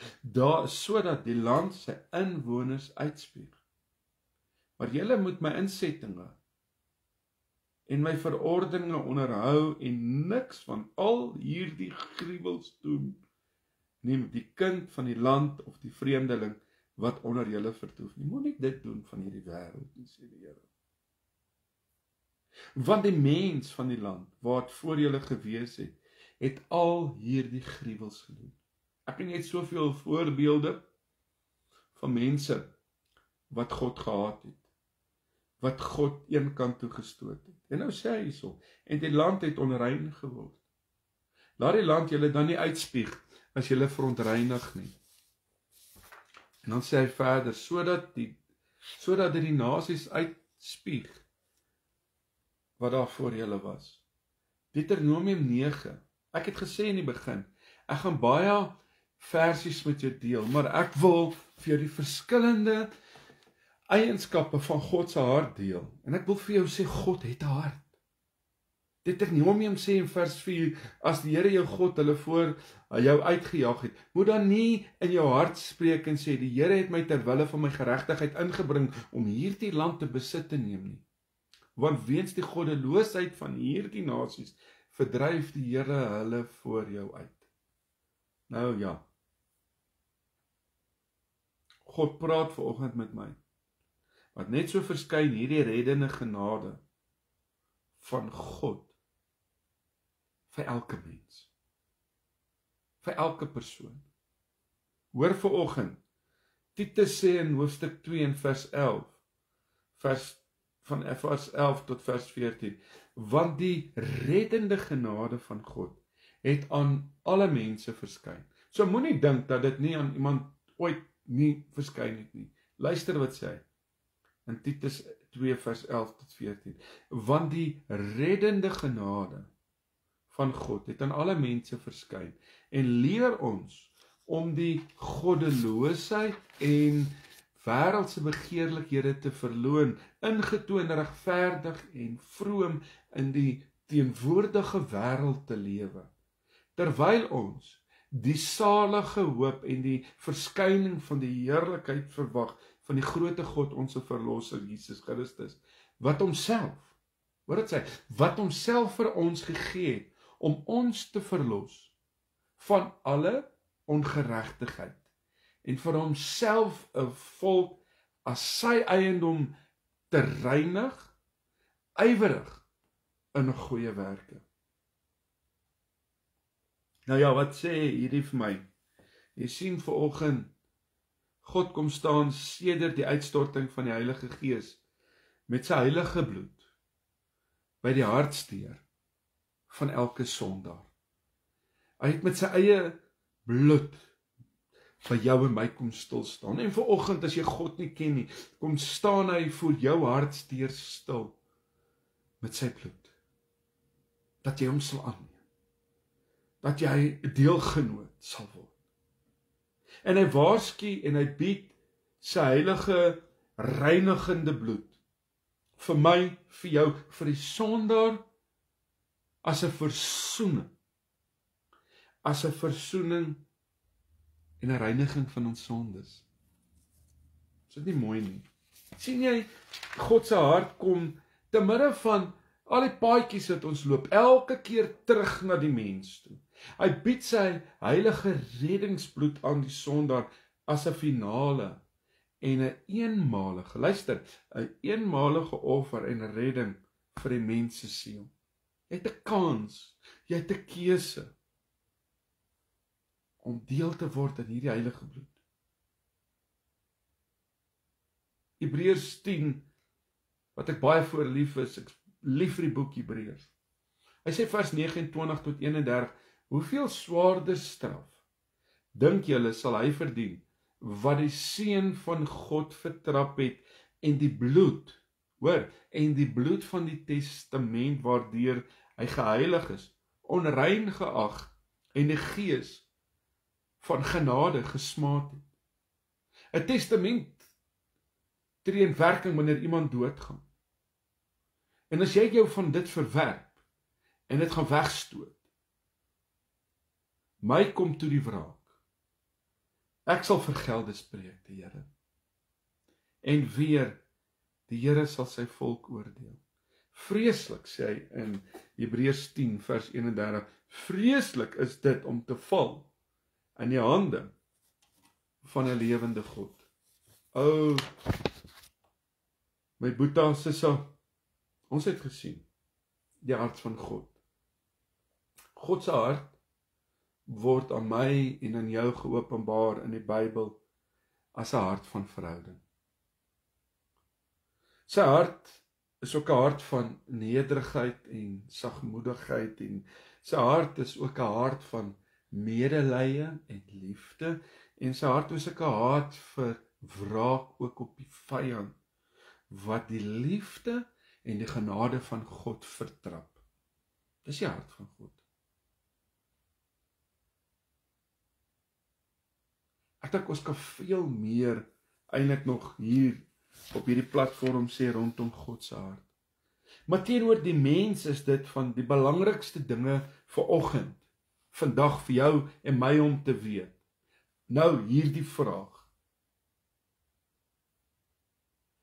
sodat die land sy inwoners uitspieg. Maar julle moet my insettinge en my verordeninge onderhou en niks van al hierdie gruwels doen, neem die kind van die land of die vreemdeling wat onder julle vertoef nie. Moenie dit doen van hierdie wêreld nie, sê die Here. Want die mens van die land, wat voor julle gewees het, het al hierdie gruwels gedoen. Ek het net soveel voorbeelde van mense wat God gehaat het, wat God een kant toe gestoot het. En nou sê hy hierso, en die land het onrein geword. Laat die land julle dan nie uitspieg, as julle verontreinig nie. En dan sê hy verder, sodat die nasies uitspieg, wat daar voor julle was. Deuteronomium 9, ek het gesê in die begin, ek gaan baie versies met jou deel, maar ek wil vir jou die verskillende eienskappe van God se hart deel. En ek wil vir jou sê, God het 'n hart. Deuteronomium sê in vers 4, as die Here jou God hulle voor jou uitgejaag het, moet dan nie in jou hart spreek en sê, die Here het my ter wille van my geregtigheid ingebring om hierdie land te besit te neem nie. Want weens die goddeloosheid van hierdie nasies, verdryf die Here hulle voor jou uit. Nou ja, God praat vanoggend met my, wat net so verskyn hierdie reddende genade van God vir elke mens, vir elke persoon. Hoor vanoggend, Titus sê in hoofstuk 2 en vers 11, van vers 11 tot vers 14, want die reddende genade van God het aan alle mense verskyn. So moenie dink dat dit nie aan iemand ooit nie verskyn het nie. Luister wat sê hy in Titus 2 vers 11 tot 14, want die reddende genade van God het aan alle mense verskyn en leer ons om die goddeloosheid en wêreldse begeerlikhede te verloon, ingetoon regverdig en vroom in die teenwoordige wêreld te lewe, terwyl ons die salige hoop en die verskyning van die heerlikheid verwag van die groote God, onze verlosser Jesus Christus, wat homself vir ons gegee het om ons te verlos van alle ongeregtigheid en vir homself 'n volk as sy eiendom te reinig, ywerig in goeie werke. Nou ja, wat sê hierdie vir my? Jy sien vanoggend, God kom staan sedert die uitstorting van die Heilige Gees met sy heilige bloed by die hartsteer van elke sondaar. Hy het met sy eie bloed by jou en my kom stil staan. En vanoggend as jy God nie ken nie, kom staan hy voor jou hartsdeur stil met sy bloed. Dat jy hom sal aanneem. Dat jy 'n deelgenoot sal word. En hy waarsku en hy bied sy heilige reinigende bloed vir my, vir jou, vir die sondaar as 'n versoening. As 'n versoening en 'n reiniging van ons sondes. Is dit nie mooi nie? Sien jy, God se hart kom te midde van al die paadjies wat ons loop, elke keer terug na die mens toe. Hy bied sy heilige reddingsbloed aan die sondaar as 'n finale en 'n eenmalige, luister, 'n eenmalige offer en 'n redding vir die mens se siel. Jy het 'n kans, jy het 'n keuse om deel te word in hierdie heilige bloed. Hebreërs 10, wat ek baie voor lief is, ek lief vir die boek Hebreërs. Hy sê vers 29 tot 31, hoeveel swaarder straf dink julle sal hy verdien, wat die Seun van God vertrap het, en die bloed, hoor, en die bloed van die testament waardeur hy geheilig is, onrein geag, en die gees van genade gesmaad het. 'n Testament tree in werking wanneer iemand doodgaan. En as jy jou van dit verwerp en dit gaan wegstoot, my kom toe die wraak. Ek sal vergelde spreek, die Here. En weer, die Here sal sy volk oordeel. Vreeslik, sê hy in Hebreërs 10 vers 31, vreeslik is dit om te val in die hande van 'n lewende God. O, my boeta, sissa, ons het gesien, die hart van God. God se hart word aan my en aan jou geopenbaar in die Bybel as 'n hart van verhouding. Sy hart is ook 'n hart van nederigheid en sagmoedigheid, en sy hart is ook 'n hart van medelee en liefde, en sy hart is ook 'n hart vir wraak ook op die vyand, wat die liefde en die genade van God vertrap. Dis die hart van God. Ek dink ons kan veel meer eintlik nog hier op hierdie platform sê rondom God se hart. Maar teenoor die mens is dit van die belangrikste dinge vir oggend, vandag vir jou en my om te weet. Nou hierdie vraag.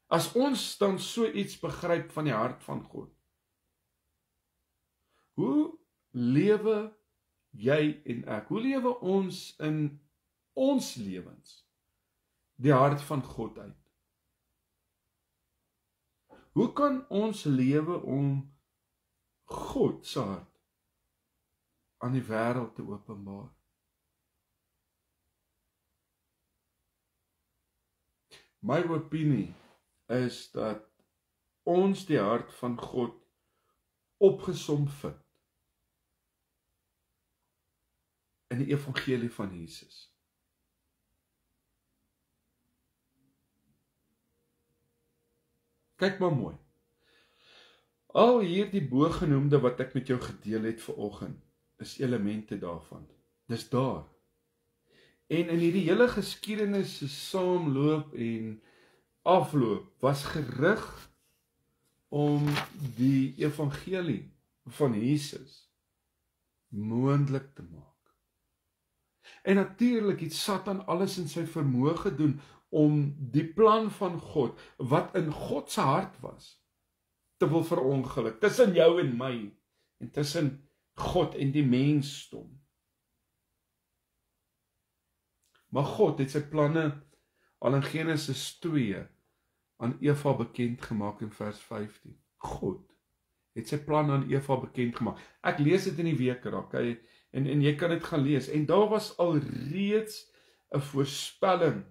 As ons dan so iets begryp van die hart van God, hoe lewe jy en ek? Hoe lewe ons in ons lewens die hart van God uit? Hoe kan ons lewe om God se hart aan die wêreld te openbaar? My opinie is dat ons die hart van God opgesom vind in die evangelie van Jesus. Kyk maar mooi. Al hierdie bogenoemde wat ek met jou gedeel het vanoggend, is elemente daarvan. Dis daar. En in hierdie hele geskiedenis se saamloop en afloop was gerig om die evangelie van Jesus moontlik te maak. En natuurlik het Satan alles in sy vermoë gedoen om die plan van God, wat in God se hart was, te wil verongeluk, tussen jou en my, en tussen God en die mensdom. Maar God het sy planne al in Genesis 2 aan Eva bekend gemaak in vers 15. God het sy plan aan Eva bekend gemaak. Ek lees dit in die week raak, en jy kan dit gaan lees. En daar was al reeds 'n voorspelling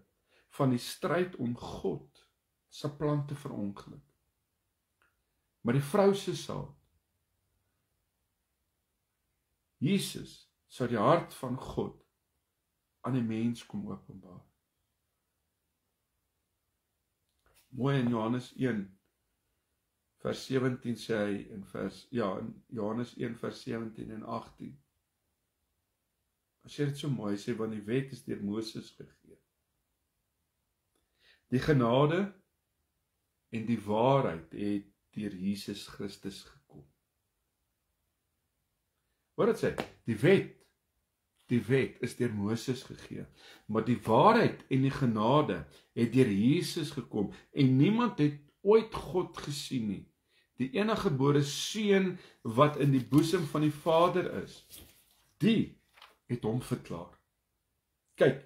van die stryd om God se plan te verongeluk. Maar die vrou se saad, Jesus, sou die hart van God aan die mens kom openbaar. Mooi in Johannes 1 vers 17 sê hy in Johannes 1 vers 17 en 18. As jy dit so mooi sê, want die wet is deur Moses gegee. Die genade en die waarheid het deur Jesus Christus gekom. Wat dit sê? Die wet is deur Moses gegee, maar die waarheid en die genade het deur Jesus gekom, en niemand het ooit God gesien nie. Die enige gebore seun wat in die boesem van die Vader is, die het hom verklaar. Kyk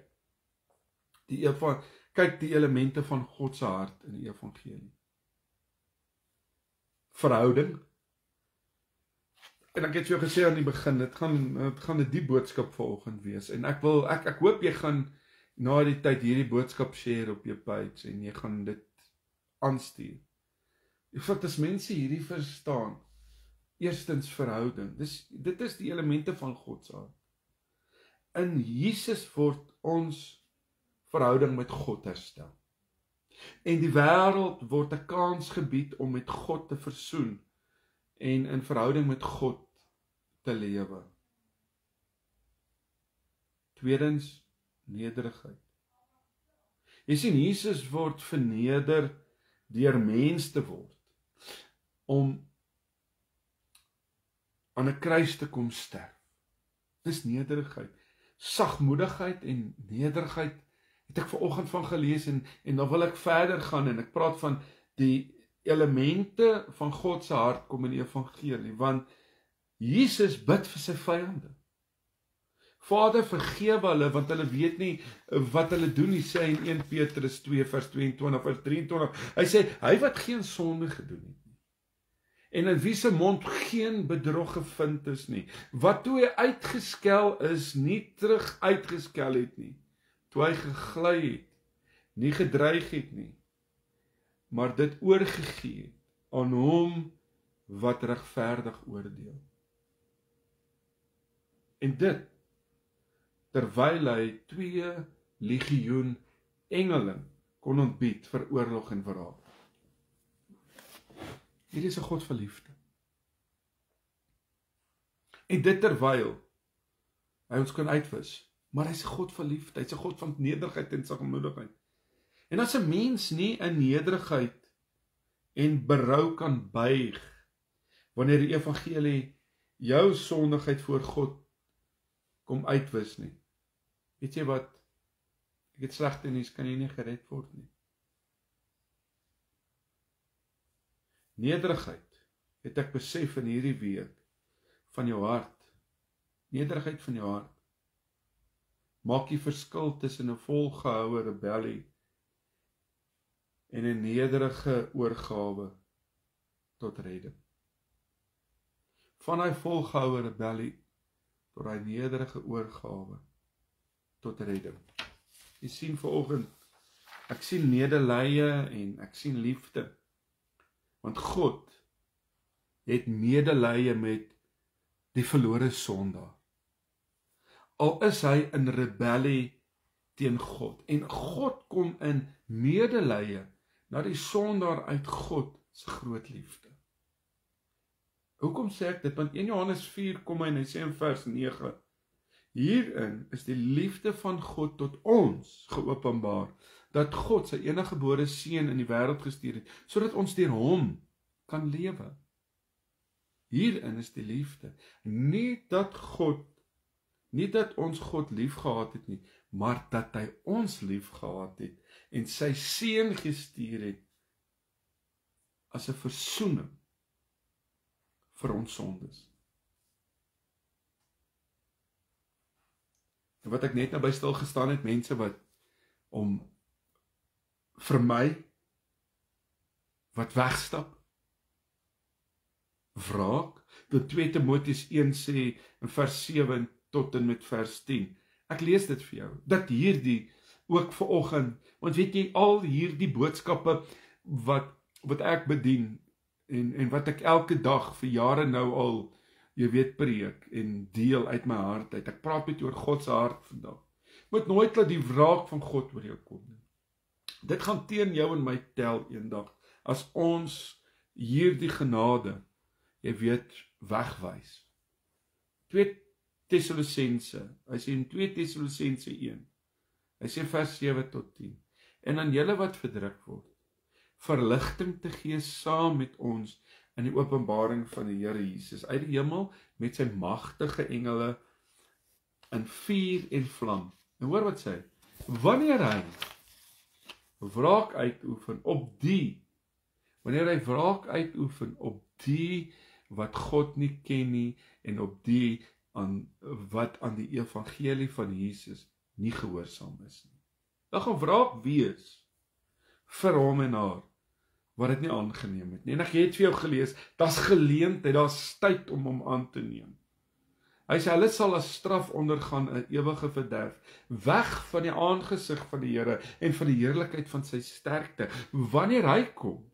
die elemente van God se hart in die evangelie. Verhouding. En ek het jou gesê aan die begin, dit gaan die boodskap vanoggend wees. En ek hoop jy gaan na die tyd hierdie boodskap share op jou page en jy gaan dit aanstuur. Want as mense hierdie verstaan, eerstens verhouding. Dit is die elemente van God se hart. In Jesus word ons verhouding met God herstel. En die wêreld word 'n kans gebied om met God te versoen en in verhouding met God te lewe. Tweedens, nederigheid. Jy sien, Jesus word verneder deur mens te word, om aan 'n kruis te kom sterf. Dis nederigheid. Sagmoedigheid en nederigheid het ek vanoggend van gelees en dan wil ek verder gaan en ek praat van die elemente van God se hart kom in die evangelie, want Jesus bid vir sy vyande. Vader, vergewe hulle, want hulle weet nie wat hulle doen nie, sê hy in 1 Petrus 2 vers 22 vers 23. Hy sê, hy wat geen sonde gedoen het nie, en in wie se mond geen bedrog gevind is nie, wat toe hy uitgeskel is, nie terug uitgeskel het nie, toe hy gegly het, nie gedreig het nie, maar dit oorgegee het aan hom wat regverdig oordeel. En dit, terwyl hy 2 legioen engele kon ontbied vir oorlog en wraak. Hierdie is 'n God van liefde. En dit terwyl hy ons kan uitwis, maar hy's 'n God van liefde, hy's 'n God van nederigheid en sagmoedigheid. En as 'n mens nie in nederigheid en berou kan buig, wanneer die evangelie jou sondigheid voor God kom uitwis nie, weet jy wat, ek het slegte nuus, kan jy nie gered word nie. Nederigheid, het ek besef in hierdie week, van jou hart, nederigheid van jou hart, maak die verskil tussen 'n volgehoue rebellie en 'n nederige oorgawe tot redding. Van hy volgehoue rebellie tot hy nederige oorgawe tot redding. Jy sien vanoggend, ek sien medelee en ek sien liefde, want God het medelee met die verlore sondaar. Al is hy in rebellie teen God, en God kom in medelee na die sondaar uit God se groot liefde. Hoekom sê ek dit? Want 1 Johannes 4 kom hy en hy sê in vers 9, hierin is die liefde van God tot ons geopenbaar, dat God sy enige gebore seun in die wêreld gestuur het, sodat ons deur hom kan lewe. Hierin is die liefde. Nie dat ons God lief gehad het nie, maar dat hy ons lief gehad het en sy seun gestuur het as 'n versoening vir ons sondes. En wat ek net nou by stil gestaan het, mense wat om vir my wat wegstap, wraak, dat 2 Timoteus 1 sê in vers 7 tot en met vers 10. Ek lees dit vir jou, dat hierdie ook vanoggend, want weet jy, al hierdie boodskappe wat ek bedien en wat ek elke dag vir jare nou al, jy weet, preek en deel uit my hart uit. Ek praat met oor God se hart vandag. Moet nooit laat die wraak van God oor jou kom nie. Dit gaan teen jou en my tel eendag, as ons hierdie genade, jy weet, wegwys. 2 Tessalonisense, hy sê in 2 Tessalonisense 1, hy sê vers 7 tot 10, en aan julle wat verdruk word, verligting te gee saam met ons in die openbaring van die Here Jesus, uit die hemel met sy magtige engele in vuur en vlam. En hoor wat sê, wanneer hy wraak uitoefen op die, wat God nie ken nie, en op die wat aan die evangelie van Jesus nie gehoorsaam is nie. Dan gaan wraak wees vir hom en haar, wat dit nie aangeneem het nie. En ek het vir jou gelees, daar's geleentheid, daar's tyd om hom aan te neem. Hy sê, hulle sal as straf ondergaan 'n ewige verderf, weg van die aangesig van die Here en van die heerlikheid van sy sterkte, wanneer hy kom,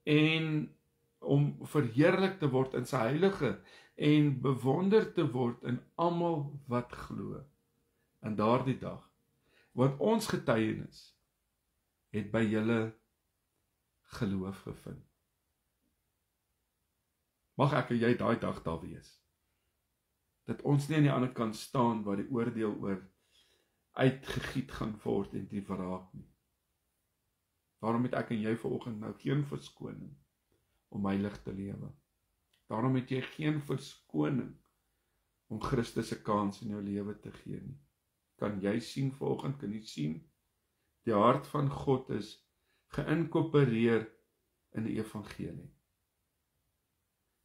en om verheerlik te word in sy heilige, en bewonder te word in almal wat glo, in daardie dag, want ons getuienis het by julle geloof gevind. Mag ek en jy daai dag daar wees, dat ons nie aan die ander kant staan, waar die oordeel oor uitgegiet gaan word en die wraak nie. Daarom het ek en jy vanoggend nou geen verskoning om heilig te lewe. Daarom het jy geen verskoning om Christus se kans in jou lewe te gee nie. Kan jy sien vanoggend, kan jy sien, die hart van God is geïnkorporeer in die evangelie.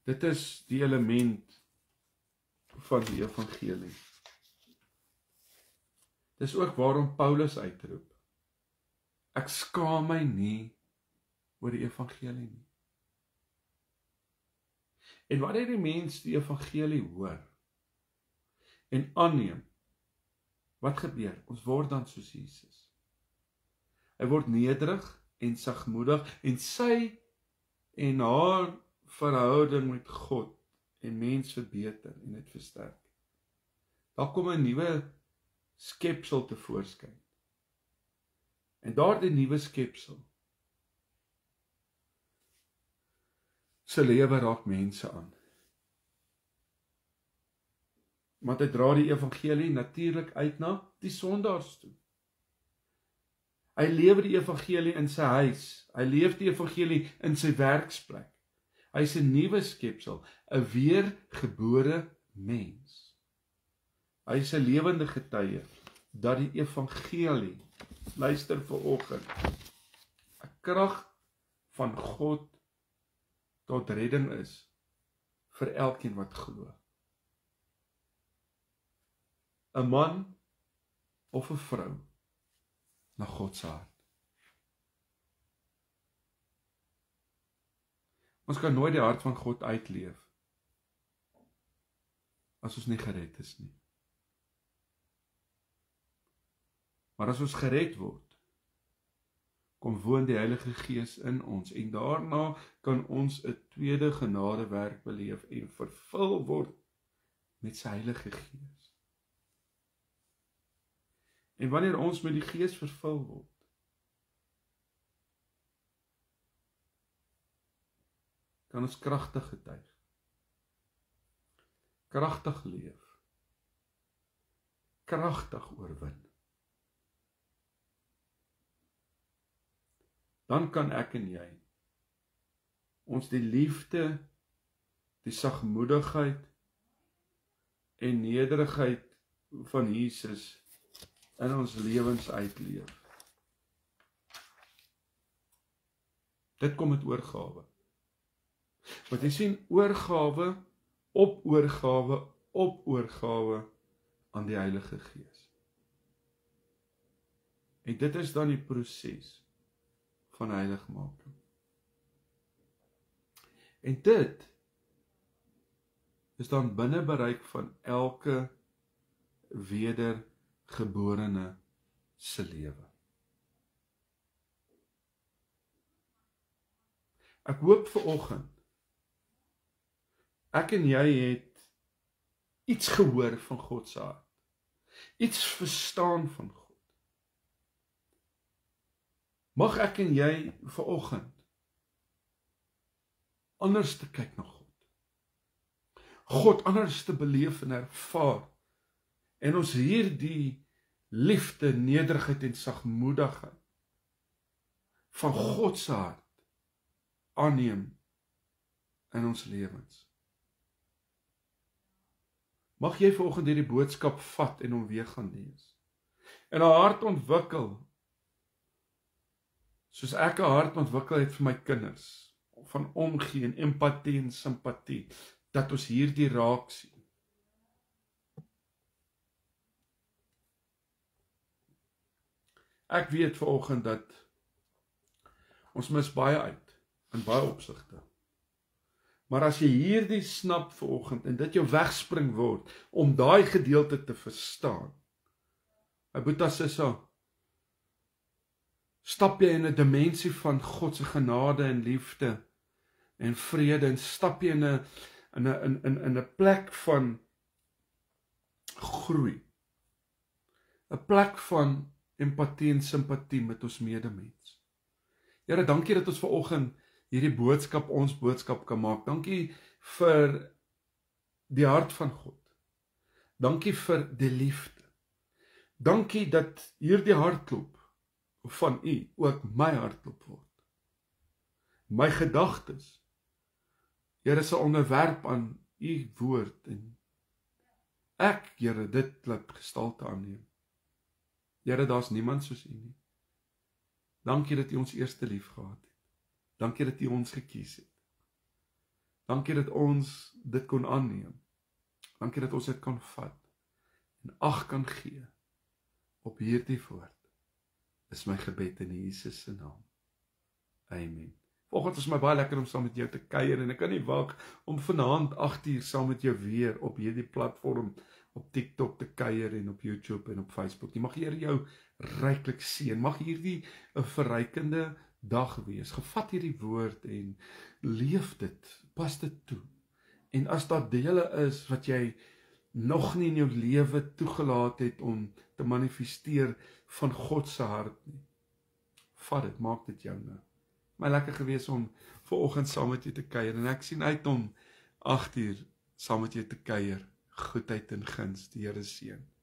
Dit is die element van die evangelie. Dis ook waarom Paulus uitroep, ek skaam my nie oor die evangelie nie. En wanneer die mens die evangelie hoor en aanneem, wat gebeur? Ons word dan soos Jesus. Hy word nederig en sagmoedig, en sy en haar verhouding met God en mens verbeter en dit versterk. Daar kom 'n nuwe skepsel tevoorskyn. En daardie nuwe skepsel se lewe raak mense aan. Want hy dra die evangelie natuurlik uit na die sondaars toe. Hy lewe die evangelie in sy huis. Hy leef die evangelie in sy werksplek. Hy is 'n nuwe skepsel, 'n weergebore mens. Hy is 'n lewende getuie dat die evangelie, luister vanoggend, 'n krag van God tot redding is vir elkeen wat glo. 'n Man of 'n vrou na God se hart. Ons kan nooit die hart van God uitleef as ons nie gered is nie. Maar as ons gered word, kom woon die Heilige Gees in ons, en daarna kan ons 'n tweede genadewerk beleef en vervul word met sy Heilige Gees. En wanneer ons met die Gees vervul word, kan ons kragtig getuig, kragtig leef, kragtig oorwin. Dan kan ek en jy ons die liefde, die sagmoedigheid en nederigheid van Jesus in ons lewens uitleef. Dit kom met oorgawe. Want jy sien, oorgawe op oorgawe op oorgawe aan die Heilige Gees. En dit is dan die proses van heiligmaking. En dit is dan binne bereik van elke wedergeborene se lewe. Ek hoop vanoggend, ek en jy het iets gehoor van God se hart. iets verstaan van God. Mag ek en jy vanoggend anders te kyk na God. God anders te beleef en ervaar. En ons hierdie liefde, nederigheid en sagmoedigheid van God se hart aanneem in ons lewens. Mag jy vanoggend hierdie boodskap vat en hom weer gaan lees. En 'n hart ontwikkel, soos ek 'n hart ontwikkel het vir my kinders, van omgee en empatie en simpatie, dat ons hierdie raak sien. Ek weet vanoggend dat ons mis baie uit, in baie opsigte. Maar as jy hierdie snap vanoggend, en dit jou wegspring word, om daai gedeelte te verstaan, my boetie sissa, stap jy in 'n dimensie van God se genade en liefde, en vrede, en stap jy in 'n plek van groei, 'n plek van empatie en simpatie met ons medemens. Here, dankie dat ons vanoggend hierdie boodskap ons boodskap kan maak. Dankie vir die hart van God. Dankie vir die liefde. Dankie dat hierdie hartklop van U ook my hartklop word. My gedagtes, Here, is 'n onderwerp aan U woord, en ek, Here, dit laat gestalte aanneem. Here, daar's niemand soos U nie. Dankie dat U ons eerste lief gehad het. Dankie dat U ons gekies het. Dankie dat ons dit kon aanneem. Dankie dat ons dit kan vat en ag kan gee op hierdie woord. Is my gebed in Jesus se naam. Amen. Vanoggend is my baie lekker om saam met jou te kuier, en ek kan nie wag om vanaand 8uur saam met jou weer op hierdie platform op TikTok te kuier, en op YouTube en op Facebook. Mag die Here jou ryklik seën. Mag hierdie 'n verrykende dag wees. Gevat hierdie woord en leef dit, pas dit toe. En as daar dele is wat jy nog nie in jou lewe toegelaat het om te manifesteer van God se hart nie, vat dit, maak dit joune. My lekker gewees om vanoggend saam met jou te kuier, en ek sien uit om 8uur saam met jou te kuier. Goedheid en guns, die Here seën.